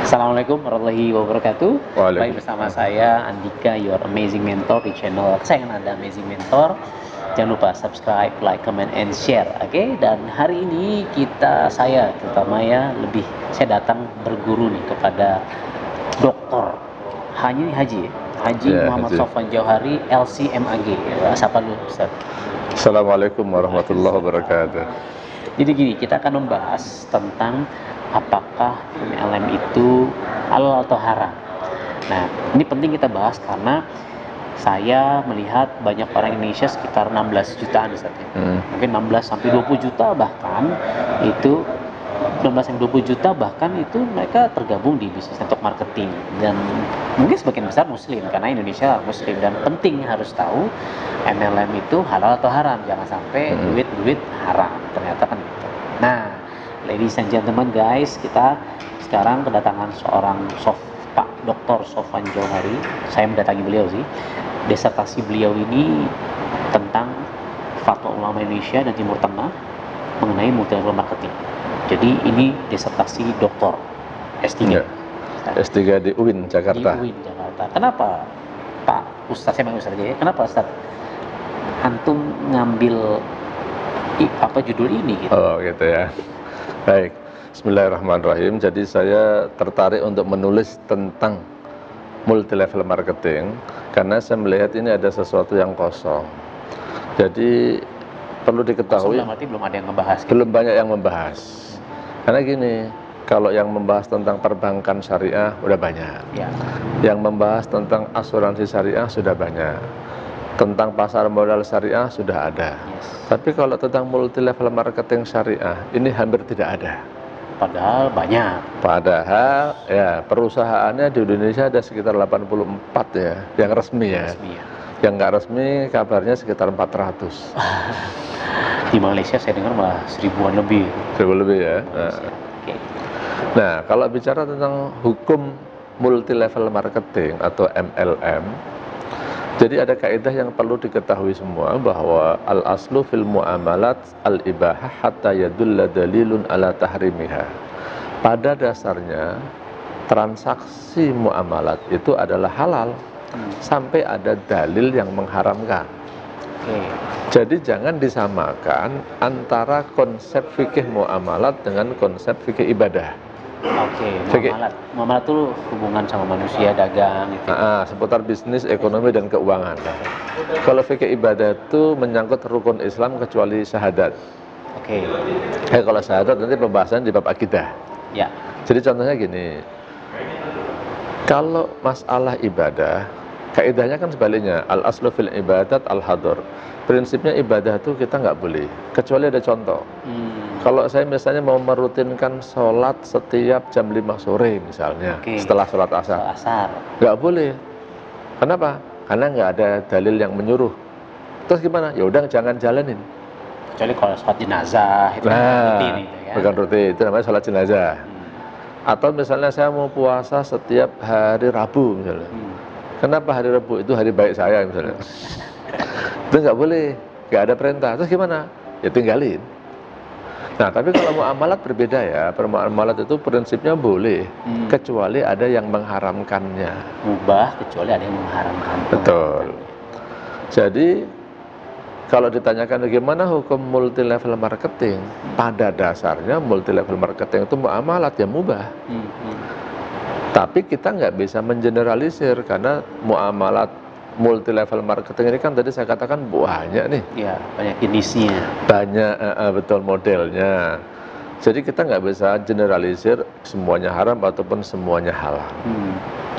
Assalamualaikum warahmatullahi wabarakatuh. Baik, bersama Waalaikumsalam. saya Andika, your amazing mentor di channel kesayangan Anda, Amazing Mentor. Jangan lupa subscribe, like, comment, and share. Oke? Dan hari ini saya terutama ya saya datang berguru nih kepada Doktor Haji Ya, Muhammad Haji. Sofwan Jauhari, LCMAG. Sapa dulu, Ustaz. Assalamualaikum warahmatullahi wabarakatuh. Jadi gini, kita akan membahas tentang apakah MLM itu halal atau haram. Nah, ini penting kita bahas karena saya melihat banyak orang Indonesia sekitar 16 jutaan Ustaz, ya. Mungkin 16 sampai 20 juta bahkan itu 16 sampai 20 juta bahkan itu mereka tergabung di bisnis network marketing, dan mungkin sebagian besar muslim karena Indonesia muslim, dan penting harus tahu MLM itu halal atau haram, jangan sampai duit haram ternyata kan gitu. Nah, ladies and gentlemen guys, kita sekarang kedatangan seorang Pak Dr. Sofwan Jauhari. Saya mendatangi beliau sih. Disertasi beliau ini tentang fatwa ulama Indonesia dan Timur Tengah mengenai multilevel marketing. Jadi ini disertasi doktor S3. Ya. S3 di UIN Jakarta. Di UIN Jakarta. Kenapa Pak Ustaz, saya panggil Ustaz aja ya. Kenapa Ustaz antum ngambil judul ini gitu? Oh, gitu ya. Baik. Bismillahirrahmanirrahim. Jadi saya tertarik untuk menulis tentang multi level marketing karena saya melihat ini ada sesuatu yang kosong. Jadi perlu diketahui Belum ada yang ngebahas gitu. belum banyak yang membahas. Karena gini, kalau yang membahas tentang perbankan syariah udah banyak. Ya. Yang membahas tentang asuransi syariah sudah banyak. Tentang pasar modal syariah sudah ada. Yes. Tapi kalau tentang multi level marketing syariah ini hampir tidak ada. Padahal banyak. Padahal ya perusahaannya di Indonesia ada sekitar 84 ya, yang resmi ya. Resmi ya. Yang nggak resmi kabarnya sekitar 400. Di Malaysia saya dengar malah 1000-an lebih. 1000 lebih ya. Oke. Nah, kalau bicara tentang hukum multi level marketing atau MLM, jadi ada kaidah yang perlu diketahui semua bahwa al-aslu fil muamalat al-ibahah hatta yadulla dalilun ala tahrimiha. Pada dasarnya transaksi muamalat itu adalah halal sampai ada dalil yang mengharamkan. Oke. Jadi jangan disamakan antara konsep fikih muamalat dengan konsep fikih ibadah. Oke, muamalat itu hubungan sama manusia, dagang gitu. Seputar bisnis, ekonomi, dan keuangan. Kalau fikih ibadah itu menyangkut rukun Islam kecuali syahadat. Oke. Kalau syahadat nanti pembahasan di bab akidah. Ya. Jadi contohnya gini, kalau masalah ibadah, kaidahnya kan sebaliknya, al-aslu fil ibadat al-hadur. Prinsipnya ibadah itu kita nggak boleh, kecuali ada contoh. Kalau saya misalnya mau merutinkan sholat setiap jam 5 sore misalnya, setelah sholat asar, nggak boleh. Kenapa? Karena nggak ada dalil yang menyuruh. Terus gimana? Ya udah jangan jalanin. Kecuali kalau sholat jenazah itu rutin itu ya. Bukan rutin, itu namanya sholat jenazah. Atau misalnya saya mau puasa setiap hari Rabu misalnya. Kenapa hari Rabu? Itu hari baik saya misalnya. Itu nggak boleh, nggak ada perintah. Terus gimana? Ya tinggalin. Nah, tapi kalau muamalat berbeda ya. Muamalat itu prinsipnya boleh, kecuali ada yang mengharamkannya. Mubah kecuali ada yang mengharamkan. Betul. Jadi kalau ditanyakan bagaimana hukum multi level marketing, pada dasarnya multi level marketing itu muamalat ya mubah. Tapi kita nggak bisa mengeneralisir karena muamalat multi level marketing ini kan tadi saya katakan banyak nih. Ya, banyak jenisnya. Banyak, betul modelnya. Jadi kita nggak bisa generalisir semuanya haram ataupun semuanya halal.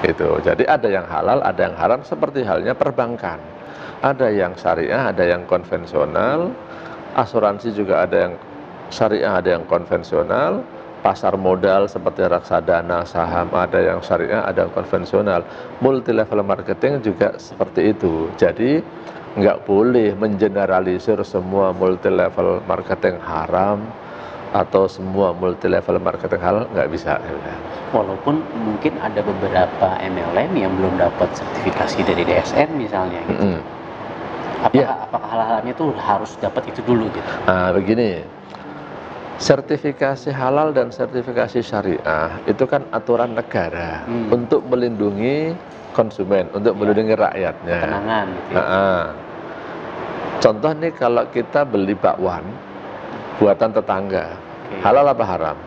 Gitu. Jadi ada yang halal, ada yang haram, seperti halnya perbankan. Ada yang syariah, ada yang konvensional. Asuransi juga ada yang syariah, ada yang konvensional. Pasar modal seperti reksadana, saham, ada yang syariah, ada yang konvensional. Multi level marketing juga seperti itu. Jadi nggak boleh mengeneralisir semua multi level marketing haram atau semua multi level marketing halal, nggak bisa. Walaupun mungkin ada beberapa MLM yang belum dapat sertifikasi dari DSN misalnya gitu. Apakah hal-halnya tuh harus dapat itu dulu gitu? Nah, begini. sertifikasi halal dan sertifikasi syariah itu kan aturan negara untuk melindungi konsumen, untuk melindungi rakyatnya. Ketenangan gitu ya. Contoh nih, kalau kita beli bakwan buatan tetangga, halal apa haram?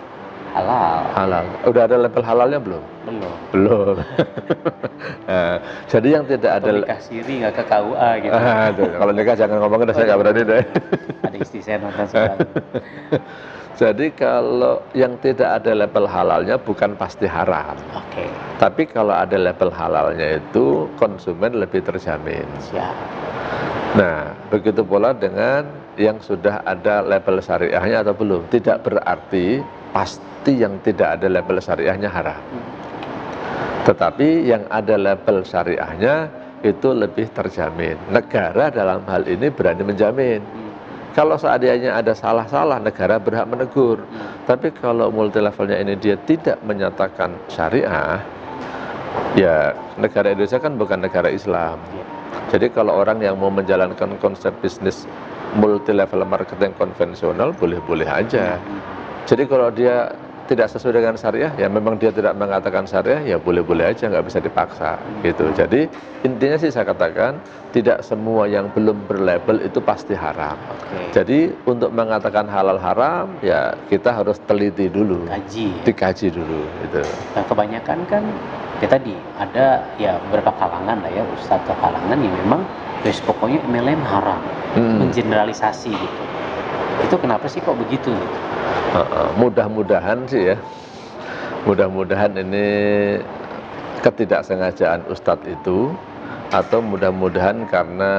Halal. Halal. Udah ada label halalnya belum? Belum. Belum. Nah, jadi yang tidak ada nikah siri nggak ke KUA gitu. Kalau nikah jangan ngomongin, saya nggak berani deh. Ada istri saya nonton sekarang. Jadi kalau yang tidak ada label halalnya bukan pasti haram. Oke. Tapi kalau ada label halalnya itu konsumen lebih terjamin. Siap. Nah, begitu pula dengan yang sudah ada label syariahnya atau belum. Tidak berarti pasti yang tidak ada label syariahnya haram. Tetapi yang ada label syariahnya itu lebih terjamin. Negara dalam hal ini berani menjamin. Kalau seandainya ada salah-salah, negara berhak menegur. Tapi kalau multi levelnya ini dia tidak menyatakan syariah, ya negara Indonesia kan bukan negara Islam. Jadi kalau orang yang mau menjalankan konsep bisnis multi level marketing konvensional, boleh-boleh aja. Jadi kalau dia tidak sesuai dengan syariah, ya memang dia tidak mengatakan syariah, ya boleh-boleh aja, nggak bisa dipaksa gitu. Jadi intinya sih saya katakan, tidak semua yang belum berlabel itu pasti haram. Jadi untuk mengatakan halal haram, ya kita harus teliti dulu, dikaji dulu gitu. Nah, kebanyakan kan ya tadi ada ya beberapa kalangan lah ya, ustadz atau kalangan yang memang guys pokoknya MLM haram, mengeneralisasi gitu. Itu kenapa sih kok begitu gitu? Mudah-mudahan sih ya, mudah-mudahan ini ketidaksengajaan ustadz itu, atau mudah-mudahan karena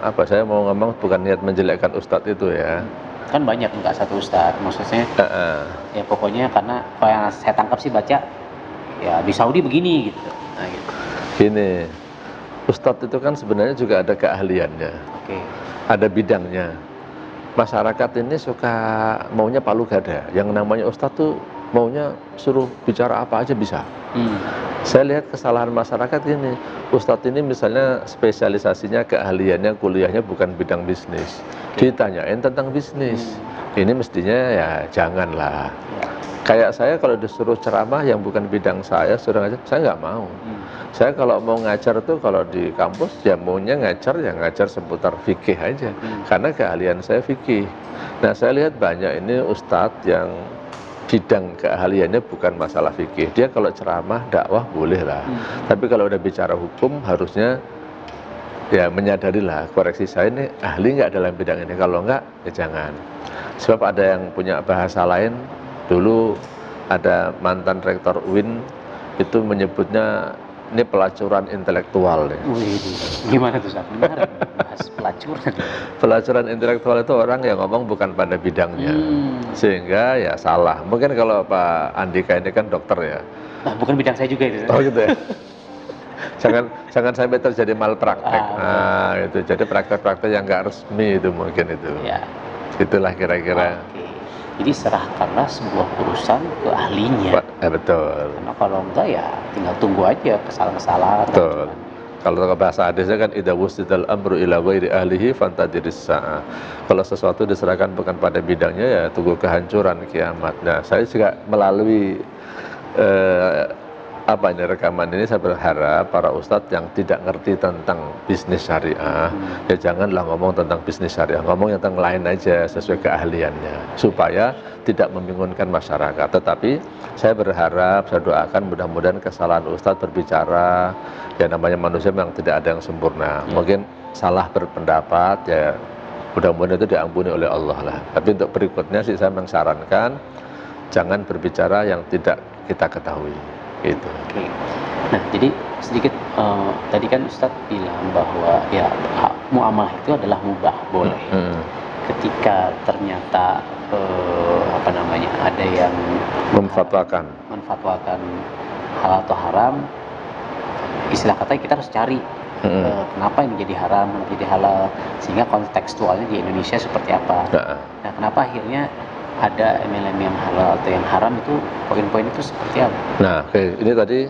apa, saya mau ngomong bukan niat menjelekkan ustadz itu ya. Kan banyak, nggak satu ustadz, maksudnya ya pokoknya karena kalau yang saya tangkap sih baca ya di Saudi begini gitu. Nah, gitu. Gini, ustadz itu kan sebenarnya juga ada keahliannya, ada bidangnya. Masyarakat ini suka maunya palu gada. Yang namanya ustadz tuh maunya suruh bicara apa aja bisa. Saya lihat kesalahan masyarakat ini, ustadz ini misalnya spesialisasinya, keahliannya, kuliahnya bukan bidang bisnis, ditanyain tentang bisnis. Ini mestinya ya janganlah. Kayak saya kalau disuruh ceramah yang bukan bidang saya, suruh ngajar, saya nggak mau. Saya kalau mau ngajar tuh, kalau di kampus ya maunya ngajar, ya ngajar seputar fikih aja, karena keahlian saya fikih. Nah, saya lihat banyak ini ustadz yang bidang keahliannya bukan masalah fikih. Dia kalau ceramah, dakwah boleh lah. Tapi kalau udah bicara hukum, harusnya ya menyadarilah, koreksi saya ini ahli nggak dalam bidang ini. Kalau nggak, ya jangan. Sebab ada yang punya bahasa lain. Dulu ada mantan rektor UIN itu menyebutnya ini pelacuran intelektual. Wih, gimana tuh Ustaz? Menarik, bahas pelacuran. Pelacuran intelektual itu orang yang ngomong bukan pada bidangnya, sehingga ya salah. Mungkin kalau Pak Andika ini kan dokter ya. Nah, bukan bidang saya juga itu. Oh gitu ya. jangan sampai terjadi malpraktek. Nah, itu jadi praktek-praktek yang nggak resmi itu mungkin itu. Ya. Itulah kira-kira. Jadi serahkanlah sebuah urusan ke ahlinya. Betul. Karena kalau enggak ya tinggal tunggu aja kesalahan-kesalahan. Betul. Kalau bahasa hadisnya kan idza wusidal amru ila ghairi ahlihi fantadiris sa'a. Kalau sesuatu diserahkan bukan pada bidangnya, ya tunggu kehancuran kiamat. Nah, saya juga melalui rekaman ini saya berharap para ustadz yang tidak ngerti tentang bisnis syariah, ya janganlah ngomong tentang bisnis syariah, ngomong tentang lain aja sesuai keahliannya, supaya tidak membingungkan masyarakat. Tetapi saya berharap, saya doakan mudah-mudahan kesalahan ustadz berbicara, ya namanya manusia memang tidak ada yang sempurna, mungkin salah berpendapat, ya mudah-mudahan itu diampuni oleh Allah lah. Tapi untuk berikutnya sih saya mengsarankan jangan berbicara yang tidak kita ketahui. Gitu. Nah, jadi sedikit tadi kan Ustadz bilang bahwa ya muamalah itu adalah mubah, boleh. Ketika ternyata ada yang memfatwakan halal atau haram, istilah katanya kita harus cari kenapa ini jadi haram, kenapa jadi halal, sehingga kontekstualnya di Indonesia seperti apa. Nah, kenapa akhirnya ada MLM yang halal atau yang haram, itu poin-poin itu seperti apa? Nah, ini tadi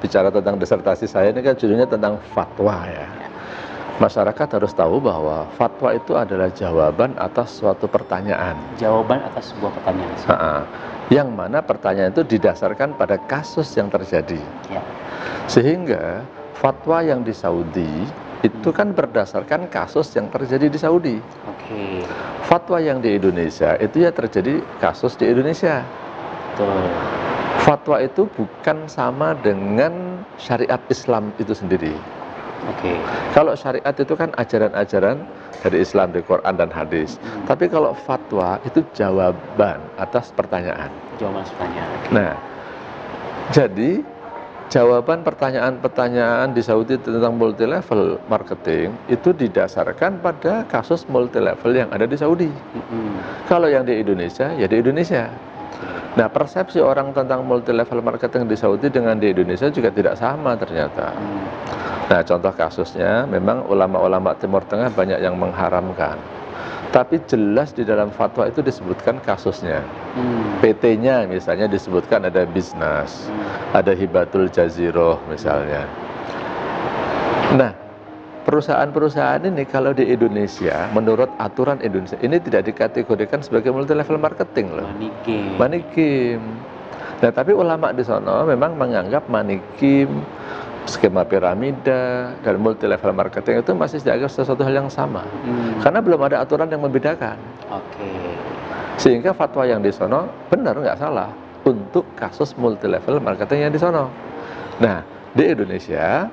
bicara tentang disertasi saya, ini kan judulnya tentang fatwa ya. Masyarakat harus tahu bahwa fatwa itu adalah jawaban atas suatu pertanyaan. Jawaban atas sebuah pertanyaan. Yang mana pertanyaan itu didasarkan pada kasus yang terjadi. Ya. Sehingga fatwa yang di Saudi itu kan berdasarkan kasus yang terjadi di Saudi. Oke. Fatwa yang di Indonesia itu ya terjadi kasus di Indonesia. Betul. Fatwa itu bukan sama dengan syariat Islam itu sendiri. Oke. Kalau syariat itu kan ajaran-ajaran dari Islam, di Quran dan hadis. Tapi kalau fatwa itu jawaban atas pertanyaan. Jawaban atas pertanyaan. Nah, jadi jawaban pertanyaan-pertanyaan di Saudi tentang multi level marketing itu didasarkan pada kasus multi level yang ada di Saudi. Kalau yang di Indonesia, ya di Indonesia. Nah, persepsi orang tentang multi level marketing di Saudi dengan di Indonesia juga tidak sama ternyata. Nah, contoh kasusnya memang ulama-ulama Timur Tengah banyak yang mengharamkan. Tapi jelas di dalam fatwa itu disebutkan kasusnya. PT-nya misalnya disebutkan ada bisnis, ada hibatul jaziroh misalnya. Nah, perusahaan-perusahaan ini kalau di Indonesia, menurut aturan Indonesia, ini tidak dikategorikan sebagai multi level marketing loh. Money game. Nah, tapi ulama di sana memang menganggap money game, skema piramida, dan multi level marketing itu masih dianggap sesuatu hal yang sama. Karena belum ada aturan yang membedakan. Oke. Sehingga fatwa yang di sana benar nggak salah untuk kasus multi level marketing yang di sana. Nah, di Indonesia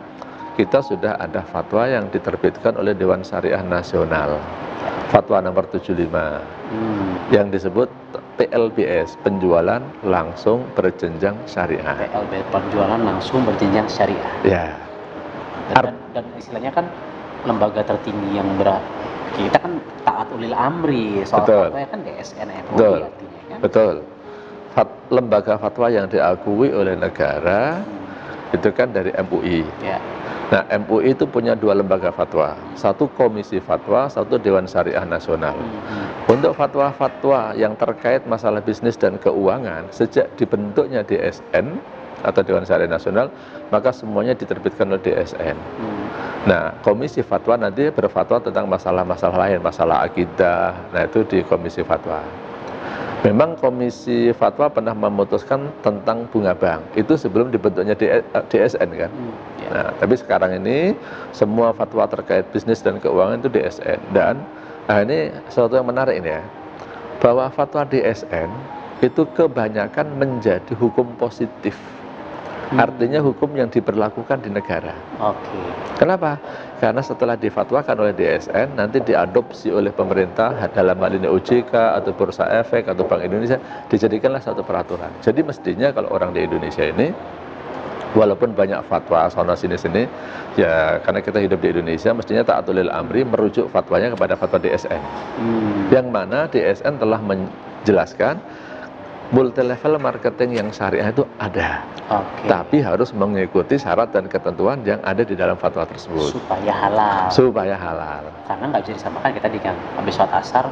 kita sudah ada fatwa yang diterbitkan oleh Dewan Syariah Nasional, fatwa nomor 75, yang disebut PLBS, penjualan langsung berjenjang syariah. PLBS, penjualan langsung berjenjang syariah. Ya. Dan istilahnya kan lembaga tertinggi yang kita kan taat ulil amri, soal fatwa kan DSN MUI artinya kan. Betul. Lembaga fatwa yang diakui oleh negara itu kan dari MUI. Ya. Nah, MUI itu punya dua lembaga fatwa, satu komisi fatwa, satu Dewan Syariah Nasional. Untuk fatwa-fatwa yang terkait masalah bisnis dan keuangan, sejak dibentuknya DSN atau Dewan Syariah Nasional, maka semuanya diterbitkan oleh DSN. Nah, komisi fatwa nanti berfatwa tentang masalah-masalah lain, masalah akidah, nah itu di komisi fatwa. Memang komisi fatwa pernah memutuskan tentang bunga bank, itu sebelum dibentuknya DSN kan. Nah, tapi sekarang ini semua fatwa terkait bisnis dan keuangan itu DSN. Dan ini sesuatu yang menarik ini ya, bahwa fatwa DSN itu kebanyakan menjadi hukum positif. Artinya hukum yang diberlakukan di negara. Oke. Kenapa? Karena setelah difatwakan oleh DSN, nanti diadopsi oleh pemerintah dalam hal ini OJK atau Bursa Efek atau Bank Indonesia, dijadikanlah satu peraturan. Jadi mestinya kalau orang di Indonesia ini, walaupun banyak fatwa sana sini, ya karena kita hidup di Indonesia, mestinya ta'atulil amri merujuk fatwanya kepada fatwa DSN. Yang mana DSN telah menjelaskan multi level marketing yang syariah itu ada, tapi harus mengikuti syarat dan ketentuan yang ada di dalam fatwa tersebut supaya halal. Karena nggak bisa disamakan kita di kan habis sholat asar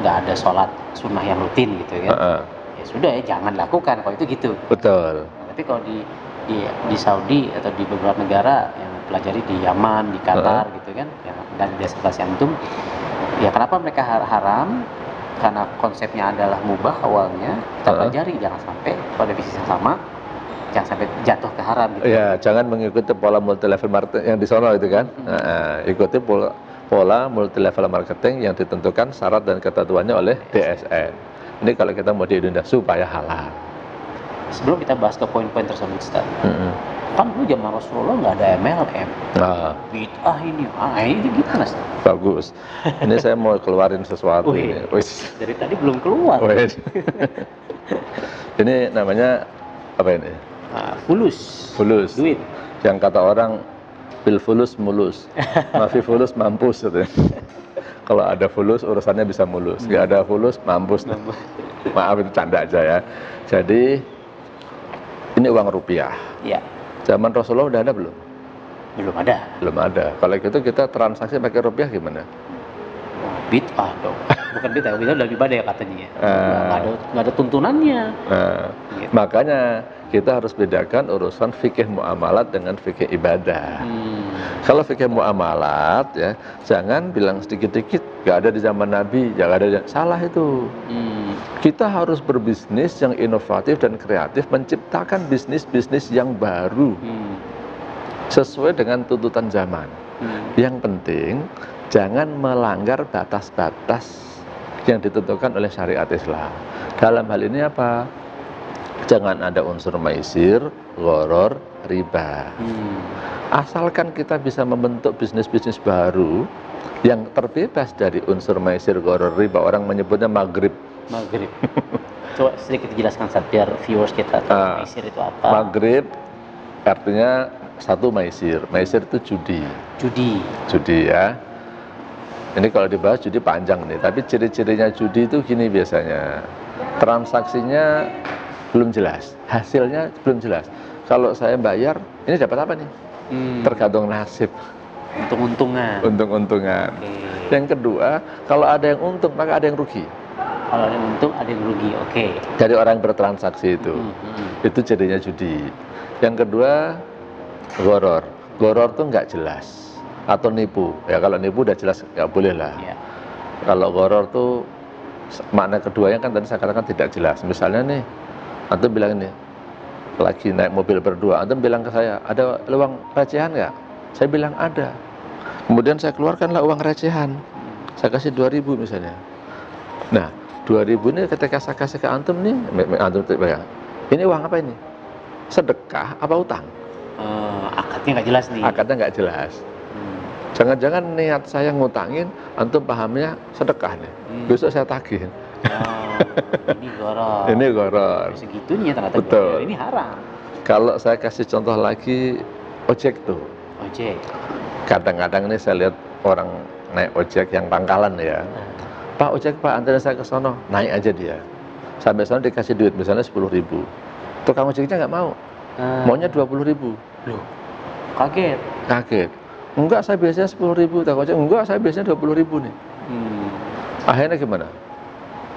nggak ada sholat sunnah yang rutin gitu ya. Ya sudah ya jangan lakukan kalau itu gitu. Betul. Tapi kalau di Saudi atau di beberapa negara yang pelajari di Yaman, di Qatar gitu kan, dan di destinasi antum, ya kenapa mereka haram? Karena konsepnya adalah mubah awalnya, kita pelajari jangan sampai pada bisnis yang sama, jangan sampai jatuh ke haram gitu. Ya, jangan mengikuti pola multi level marketing yang di sana itu kan. Ikuti pola multi level marketing yang ditentukan syarat dan ketentuannya oleh DSN. Ini kalau kita mau di Indonesia supaya halal. Sebelum kita bahas ke poin-poin tersebut, Ustaz, kan dulu zaman Rasulullah nggak ada MLM, bid'ah ini gimana Ustaz? Bagus. Ini saya mau keluarin sesuatu ini. Dari tadi belum keluar. Ini namanya apa ini? Fulus. Duit. Yang kata orang bil fulus mulus, mafi fulus mampus gitu. Kalau ada fulus urusannya bisa mulus, nggak ada fulus mampus. Maaf itu canda aja ya. Jadi ini uang rupiah. Ya. Zaman Rasulullah udah ada belum? Belum ada. Belum ada. Kalau gitu kita transaksi pakai rupiah gimana? Bid'ah dong. Bukan bid'ah lebih ibadah ya katanya. Nggak ada tuntunannya. Gitu. Makanya kita harus bedakan urusan fikih muamalat dengan fikih ibadah. Kalau fikih muamalat ya, jangan bilang sedikit-dikit nggak ada di zaman Nabi, jangan ada, salah itu. Kita harus berbisnis yang inovatif dan kreatif, menciptakan bisnis-bisnis yang baru sesuai dengan tuntutan zaman. Yang penting jangan melanggar batas-batas yang ditentukan oleh syariat Islam. Dalam hal ini apa? Jangan ada unsur maisir, gharar, riba. Asalkan kita bisa membentuk bisnis-bisnis baru yang terbebas dari unsur maisir, gharar, riba. Orang menyebutnya maghrib. Maghrib. Coba sedikit jelaskan biar viewers kita tahu maisir itu apa. Maghrib artinya satu maisir. Maisir itu judi. Judi ya. Ini kalau dibahas judi panjang nih. Tapi ciri-cirinya judi itu gini biasanya. Transaksinya belum jelas, hasilnya belum jelas. Kalau saya bayar, ini dapat apa nih? Tergantung nasib. Untung-untungan. Untung-untungan. Yang kedua, kalau ada yang untung maka ada yang rugi. Kalau ada yang untung ada yang rugi. Dari orang bertransaksi itu. Itu jadinya judi. Yang kedua, gharar. Gharar tuh nggak jelas atau nipu. Ya kalau nipu udah jelas nggak boleh lah. Kalau gharar tuh makna keduanya kan tadi saya katakan tidak jelas. Misalnya nih, antum bilang ini, lagi naik mobil berdua, antum bilang ke saya, ada uang recehan nggak? Saya bilang ada. Kemudian saya keluarkanlah uang recehan, saya kasih 2.000 misalnya. Nah, 2.000 ini ketika saya kasih ke antum nih, antum bilang, ini uang apa ini? Sedekah apa utang? Akadnya nggak jelas nih. Akadnya nggak jelas. Jangan-jangan niat saya ngutangin, antum pahamnya sedekah nih. Besok saya tagih. Ini gharar. Ini gharar. Segitunya ternyata. Betul. Ini haram. Kalau saya kasih contoh lagi, ojek tuh. Ojek. Kadang-kadang nih saya lihat orang naik ojek yang pangkalan ya. Pak ojek Pak, anterin saya ke sono. Naik aja dia. Sampai sono dikasih duit misalnya 10.000. Tukang ojeknya nggak mau. Maunya 20.000. Loh, kaget. Enggak, saya biasanya 10.000. Tukang ojek, enggak, saya biasanya 20.000 nih. Akhirnya gimana?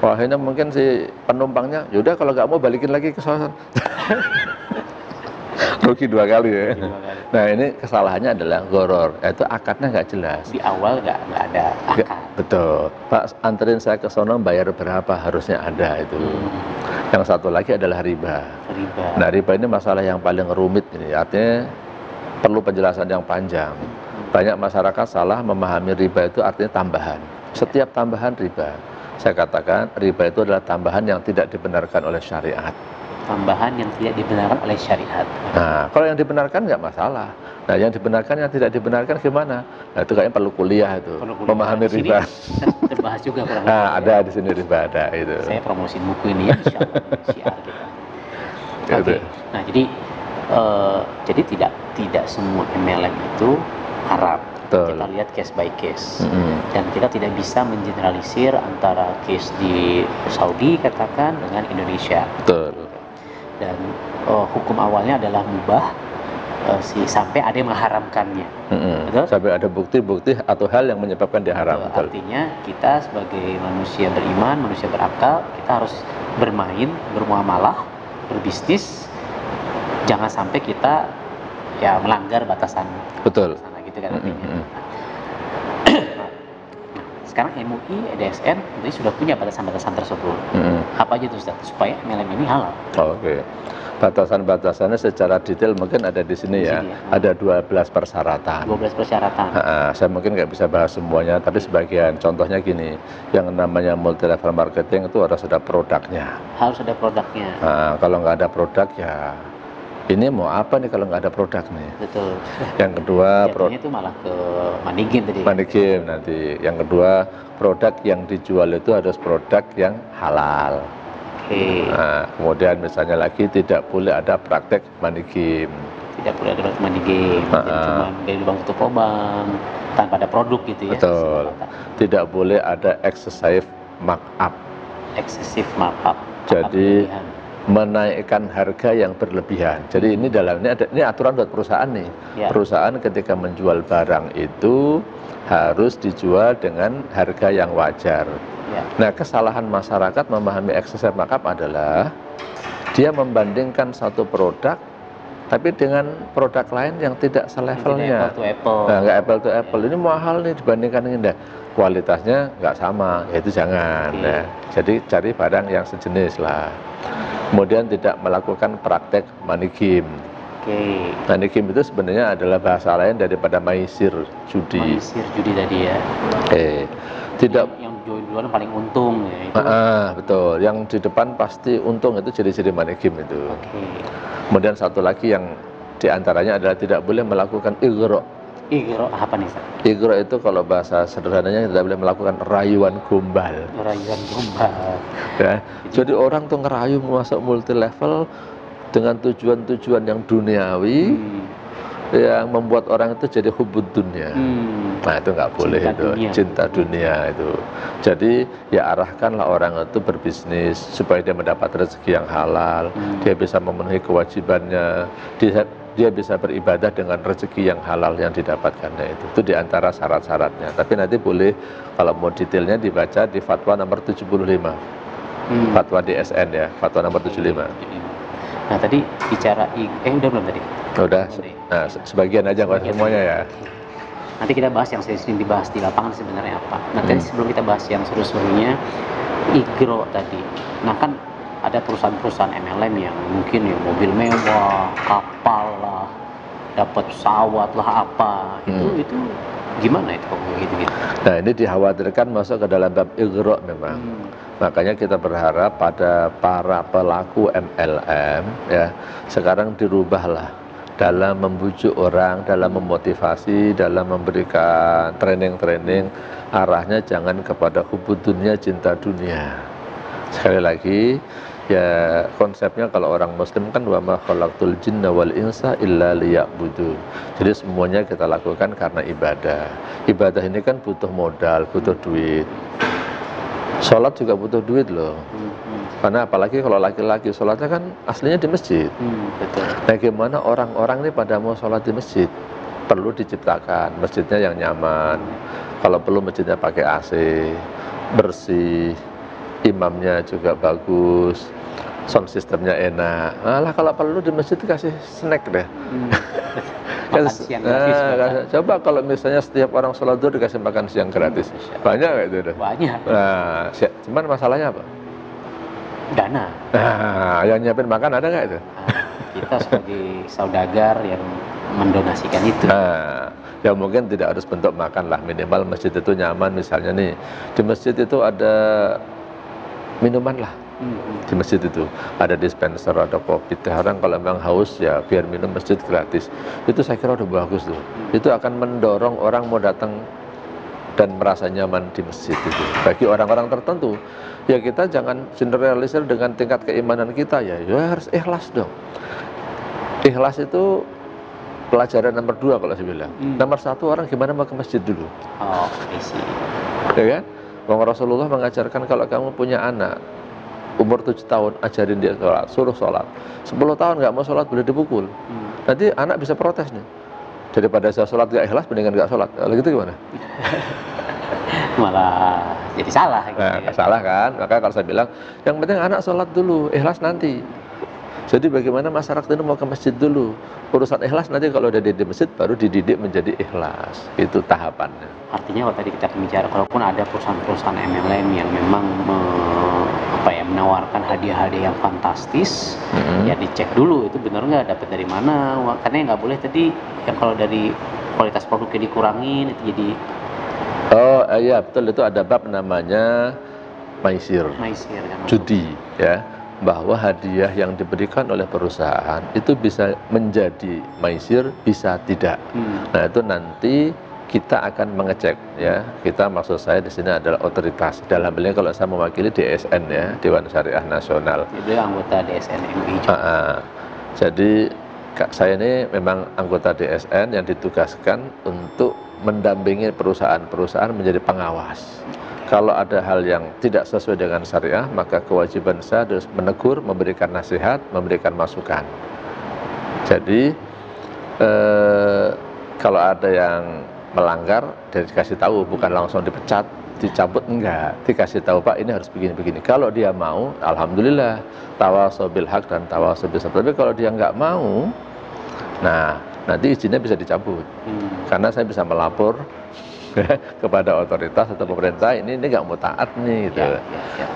Akhirnya mungkin si penumpangnya, yaudah kalau nggak mau balikin lagi ke sana. Rugi 2 kali ya. Nah ini kesalahannya adalah gharar, itu akadnya nggak jelas. Di awal nggak ada akad. Betul. Pak anterin saya ke sana, bayar berapa, harusnya ada itu. Yang satu lagi adalah riba. Nah riba ini masalah yang paling rumit ini, artinya perlu penjelasan yang panjang. Banyak masyarakat salah memahami riba itu artinya tambahan. Setiap tambahan riba. Saya katakan riba itu adalah tambahan yang tidak dibenarkan oleh syariat. Tambahan yang tidak dibenarkan oleh syariat. Nah, kalau yang dibenarkan nggak masalah. Nah, yang dibenarkan, yang tidak dibenarkan gimana? Nah, itu kayaknya perlu kuliah itu. Memahami riba. Kita bahas juga. Nah, ada di sini riba ada itu. Saya promosiin buku ini ya, syiar kita. Nah, jadi tidak semua MLM itu haram. Betul. Kita lihat case by case. Dan kita tidak bisa mengeneralisir antara case di Saudi katakan dengan Indonesia. Betul. Dan hukum awalnya adalah mubah sampai ada yang mengharamkannya. Betul? Sampai ada bukti-bukti atau hal yang menyebabkan dia haram. Betul. Artinya kita sebagai manusia beriman, manusia berakal, kita harus bermain, bermuamalah, berbisnis. Jangan sampai kita ya melanggar batasan. Betul. Gitu kan artinya. Sekarang MUI, EDSN ini sudah punya batasan-batasan tersebut. Apa aja itu Ustaz? Supaya MLM ini halal. Oke. Batasan-batasannya secara detail mungkin ada di sini ya. Ada 12 persyaratan. 12 persyaratan. Saya mungkin nggak bisa bahas semuanya, tapi sebagian. Contohnya gini, yang namanya multi level marketing itu harus ada produknya. Harus ada produknya. Kalau nggak ada produk ya, ini mau apa nih kalau nggak ada produk nih? Betul. Yang kedua, itu malah ke money game tadi. Money game nanti. Yang kedua, produk yang dijual itu harus produk yang halal. Nah, kemudian misalnya lagi tidak boleh ada praktek money game. Tidak boleh ada praktek money game. Cuma dari lubang tutup lubang tanpa ada produk gitu ya. Betul. Tidak boleh ada excessive markup. Excessive markup. Jadi menaikkan harga yang berlebihan. Jadi ini dalamnya ada, ini aturan buat perusahaan nih. Perusahaan ketika menjual barang itu harus dijual dengan harga yang wajar. Nah, kesalahan masyarakat memahami excessive markup adalah dia membandingkan satu produk tapi dengan produk lain yang tidak selevelnya. Apple to Apple. Nah, nggak apple to apple. Ini mahal nih dibandingkan ini. Nah, kualitasnya nggak sama, ya itu jangan. Ya. Jadi cari barang yang sejenis lah. Kemudian tidak melakukan praktek money game. Money game itu sebenarnya adalah bahasa lain daripada maisir, judi. Maisir, judi tadi ya. Tidak yang join duluan paling untung ya itu. Betul. Yang di depan pasti untung itu ciri-ciri money game itu. Kemudian satu lagi yang diantaranya adalah tidak boleh melakukan igro. Igro apa nih, Ustaz? Igro itu kalau bahasa sederhananya tidak boleh melakukan rayuan gombal. Rayuan gombal. Ya. Jadi orang tuh ngerayu masuk multi level dengan tujuan-tujuan yang duniawi, yang membuat orang itu jadi hubud dunia. Nah itu nggak boleh, cinta dunia itu. Jadi ya arahkanlah orang itu berbisnis supaya dia mendapat rezeki yang halal, dia bisa memenuhi kewajibannya, dia bisa beribadah dengan rezeki yang halal yang didapatkannya itu. Itu diantara syarat-syaratnya. Tapi nanti boleh kalau mau detailnya dibaca di fatwa nomor 75. Fatwa DSN ya, fatwa nomor 75. Nah tadi bicara udah belum tadi? Udah. Nah sebagian aja nggak semuanya ya. Nanti kita bahas yang sering dibahas di lapangan sebenarnya apa. Nah tadi sebelum kita bahas yang seru-serunya igro tadi. Nah kan ada perusahaan-perusahaan MLM yang mungkin ya mobil mewah, kapal lah, dapat pesawat lah apa. Itu gimana itu kok gitu-gitu? Nah ini dikhawatirkan masuk ke dalam bab igro memang. Makanya kita berharap pada para pelaku MLM ya sekarang dirubahlah dalam membujuk orang, dalam memotivasi, dalam memberikan training-training, arahnya jangan kepada hubud dunia, cinta dunia. Sekali lagi ya konsepnya kalau orang muslim kan wa ma khalaqtul jinna wal insa illa liya'budun. Jadi semuanya kita lakukan karena ibadah. Ibadah ini kan butuh modal, butuh duit. Sholat juga butuh duit loh. Karena apalagi kalau laki-laki sholatnya kan aslinya di masjid. Betul. Nah gimana orang-orang ini pada mau sholat di masjid? Perlu diciptakan masjidnya yang nyaman. Kalau perlu masjidnya pakai AC, bersih, imamnya juga bagus, sound systemnya enak. Nah kalau perlu di masjid kasih snack deh. Makan siang gratis. Coba kalau misalnya setiap orang sholat zuhur dikasih makan siang gratis, banyak nggak itu? Banyak. Nah, cuman masalahnya apa? Dana. Nah, yang nyiapin makan ada nggak itu? Kita sebagai saudagar yang mendonasikan itu. Nah, ya mungkin tidak harus bentuk makan lah, minimal masjid itu nyaman. Misalnya nih, di masjid itu ada minuman lah. Di masjid itu ada dispenser, ada kopi, teh. Orang kalau memang haus ya biar minum masjid gratis. Itu saya kira udah bagus tuh. Itu akan mendorong orang mau datang dan merasa nyaman di masjid itu. Bagi orang-orang tertentu, ya kita jangan generalisir dengan tingkat keimanan kita ya harus ikhlas dong. Ikhlas itu pelajaran nomor 2 kalau saya bilang. Nomor 1 orang gimana mau ke masjid dulu. Oh, isi. Ya kan? Rasulullah mengajarkan kalau kamu punya anak umur 7 tahun, ajarin dia sholat, suruh sholat. 10 tahun nggak mau sholat boleh dipukul. Nanti anak bisa protes nih. Daripada saya sholat gak ikhlas, mendingan gak sholat. Kalau gitu gimana? Malah jadi salah gitu. Nah, salah kan? Maka kalau saya bilang, yang penting anak sholat dulu, ikhlas nanti. Jadi bagaimana masyarakat itu mau ke masjid dulu. Urusan ikhlas nanti kalau udah di masjid baru dididik menjadi ikhlas. Itu tahapannya. Artinya kalau tadi kita bicara, kalaupun ada perusahaan-perusahaan MLM yang memang menawarkan hadiah-hadiah yang fantastis, ya dicek dulu itu benar nggak, dapat dari mana. Karena nggak boleh tadi yang kalau dari kualitas produknya dikurangin itu jadi. Oh iya betul, itu ada bab namanya maisir Kan? Judi ya. Bahwa hadiah yang diberikan oleh perusahaan itu bisa menjadi maisir, bisa tidak. Nah itu nanti kita akan mengecek ya. Kita maksud saya di sini adalah otoritas. Dalam hal ini kalau saya mewakili DSN ya, Dewan Syariah Nasional. Jadi anggota DSN MUI juga. Jadi saya ini memang anggota DSN yang ditugaskan untuk mendampingi perusahaan-perusahaan menjadi pengawas. Kalau ada hal yang tidak sesuai dengan syariah, maka kewajiban saya harus menegur, memberikan nasihat, memberikan masukan. Jadi kalau ada yang melanggar, dia dikasih tahu, bukan langsung dipecat, dicabut, enggak. Dikasih tahu, Pak, ini harus begini-begini. Kalau dia mau, alhamdulillah, tawasau bil haq dan tawasau bis sabr. Tapi kalau dia enggak mau, Nah, nanti izinnya bisa dicabut. Karena saya bisa melapor kepada otoritas atau pemerintah, ini nggak mau taat nih gitu.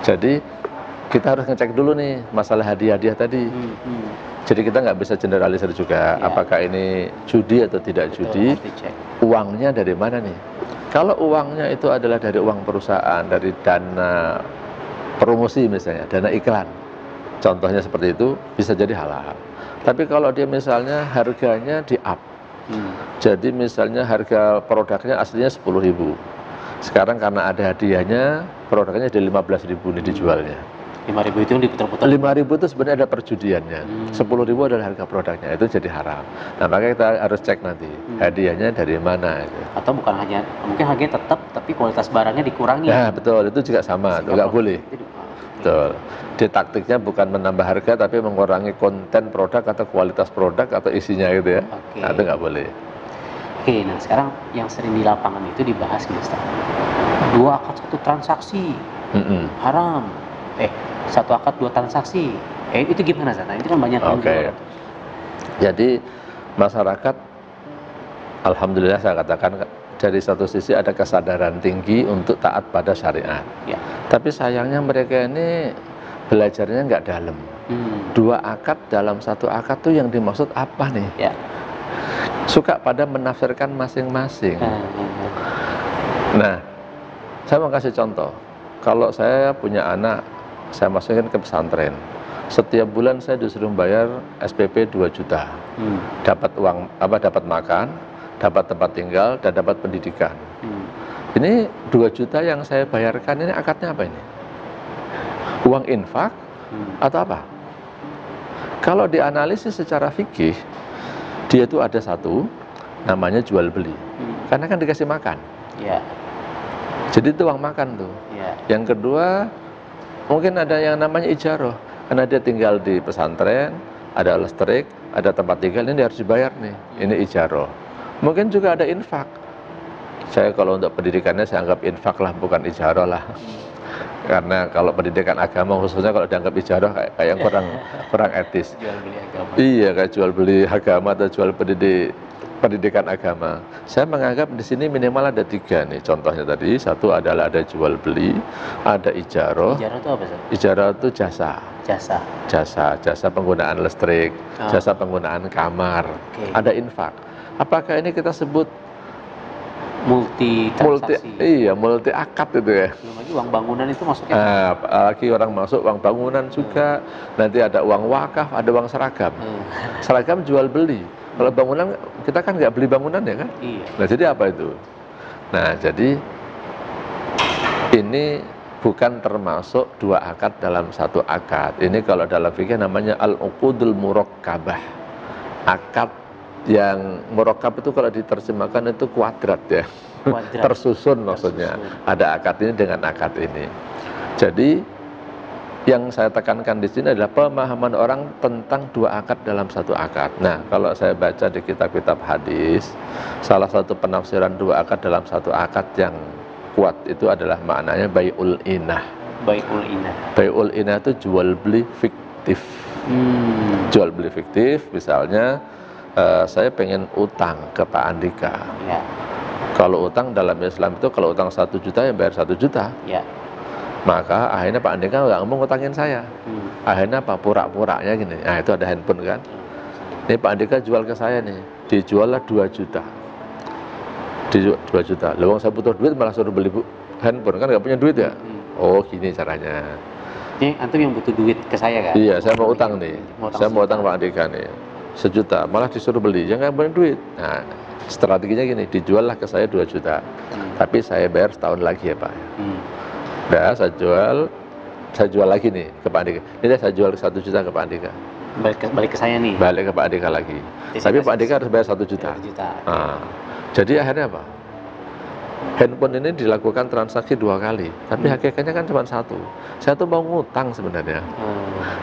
Jadi kita harus ngecek dulu nih masalah hadiah-hadiah tadi. Jadi kita nggak bisa generalisir juga apakah ini judi atau tidak judi. Uangnya dari mana nih? Kalau uangnya itu adalah dari uang perusahaan, dari dana promosi misalnya, dana iklan, contohnya seperti itu, bisa jadi halal. Tapi kalau dia misalnya harganya di up, jadi misalnya harga produknya aslinya 10.000, sekarang karena ada hadiahnya produknya jadi 15.000 nih dijualnya. 5.000 itu yang diputar-putar. 5.000 itu sebenarnya ada perjudiannya. 10.000 adalah harga produknya, itu jadi haram. Nah, makanya kita harus cek nanti hadiahnya dari mana. Gitu. Atau bukan hanya, mungkin harganya tetap, tapi kualitas barangnya dikurangi. Ya betul, itu juga sama, itu nggak boleh. Betul. Di taktiknya bukan menambah harga, tapi mengurangi konten produk atau kualitas produk atau isinya gitu ya. Nah, itu nggak boleh. Oke, nah sekarang yang sering di lapangan itu dibahas nih, Ustaz. 2 akad 1 transaksi haram. Satu akad 2 transaksi. Itu gimana, Zat? Nah, itu kan banyak yang Jadi masyarakat, alhamdulillah saya katakan, dari satu sisi ada kesadaran tinggi untuk taat pada syariat. Tapi sayangnya mereka ini belajarnya nggak dalam. 2 akad dalam 1 akad tuh yang dimaksud apa nih? Suka pada menafsirkan masing-masing. Nah, saya mau kasih contoh. Kalau saya punya anak, saya masukin ke pesantren. Setiap bulan saya disuruh bayar SPP 2 juta. Dapat uang dapat makan, dapat tempat tinggal, dan dapat pendidikan. Ini 2 juta yang saya bayarkan ini akadnya apa ini? Uang infak atau apa? Kalau dianalisis secara fikih, dia itu ada satu namanya jual beli. Karena kan dikasih makan. Jadi itu uang makan tuh. Yang kedua, mungkin ada yang namanya ijarah, karena dia tinggal di pesantren, ada listrik, ada tempat tinggal, ini harus dibayar nih, ini ijarah. Mungkin juga ada infak. Saya kalau untuk pendidikannya saya anggap infak lah, bukan ijarah lah. Karena kalau pendidikan agama khususnya kalau dianggap ijarah kayak kurang etis. Jual beli agama. Iya, kayak jual beli agama atau jual pendidikan agama. Saya menganggap di sini minimal ada 3 nih. Contohnya tadi, satu adalah ada jual beli, ada ijarah. Ijarah itu apa, Zat? Ijarah itu jasa. Jasa penggunaan listrik, jasa penggunaan kamar. Ada infak. Apakah ini kita sebut multi transaksi? Multi akad itu ya. Belum lagi uang bangunan itu masuknya. Apalagi orang masuk uang bangunan juga. Nanti ada uang wakaf, ada uang seragam. Seragam jual beli. Kalau bangunan kita kan nggak beli bangunan ya kan? Nah, jadi apa itu? Nah, jadi ini bukan termasuk 2 akad dalam 1 akad. Ini kalau dalam fikih namanya al-uqudul murakkabah. Akad yang murakkab itu kalau diterjemahkan itu kuadrat ya. Tersusun maksudnya. Ada akad ini dengan akad ini. Jadi yang saya tekankan di sini adalah pemahaman orang tentang 2 akad dalam 1 akad. Nah, kalau saya baca di kitab-kitab hadis, salah satu penafsiran 2 akad dalam 1 akad yang kuat itu adalah maknanya bai'ul inah. Bai'ul inah itu jual beli fiktif. Jual beli fiktif, misalnya saya pengen utang ke Pak Andika. Kalau utang dalam Islam itu kalau utang 1 juta ya bayar 1 juta. Maka akhirnya Pak Andika nggak mau ngutangin saya. Akhirnya apa? Pura-puranya gini. Nah, itu ada handphone kan. Ini Pak Andika jual ke saya nih. Dijual lah 2 juta. 2 juta. Lalu saya butuh duit malah suruh beli handphone, kan nggak punya duit ya. Oh, gini caranya. Ini antum yang butuh duit ke saya kan? Iya, saya mau utang nih. Saya mau utang Pak Andika nih. 1 juta, malah disuruh beli. Ya nggak punya duit. Nah, strateginya gini, dijual lah ke saya 2 juta. Tapi saya bayar setahun lagi ya Pak. Nah, saya jual lagi nih ke Pak Andika. Ini saya jual 1 juta ke Pak Andika. Balik ke saya nih. Balik ke Pak Andika lagi. Tapi Pak Andika harus bayar 1 juta. Nah, jadi akhirnya apa? Handphone ini dilakukan transaksi 2 kali, tapi hakikatnya kan cuma 1. Saya tuh mau ngutang sebenarnya.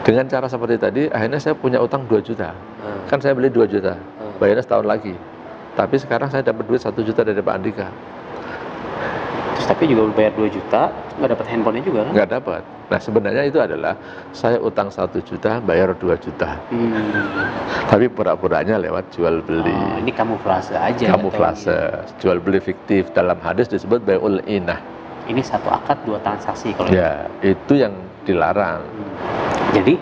Dengan cara seperti tadi, akhirnya saya punya utang 2 juta. Kan saya beli 2 juta, bayarnya setahun lagi. Tapi sekarang saya dapat duit 1 juta dari Pak Andika. Terus tapi juga bayar 2 juta, nggak dapat handphonenya juga kan? Nggak dapat. Nah sebenarnya itu adalah saya utang 1 juta, bayar 2 juta. Tapi pura-puranya lewat jual beli. Oh, ini kamuflase aja. Kamuflase, jual beli fiktif. Dalam hadis disebut bai'ul inah. Ini satu akad 2 transaksi kalau Ya, itu yang dilarang. Jadi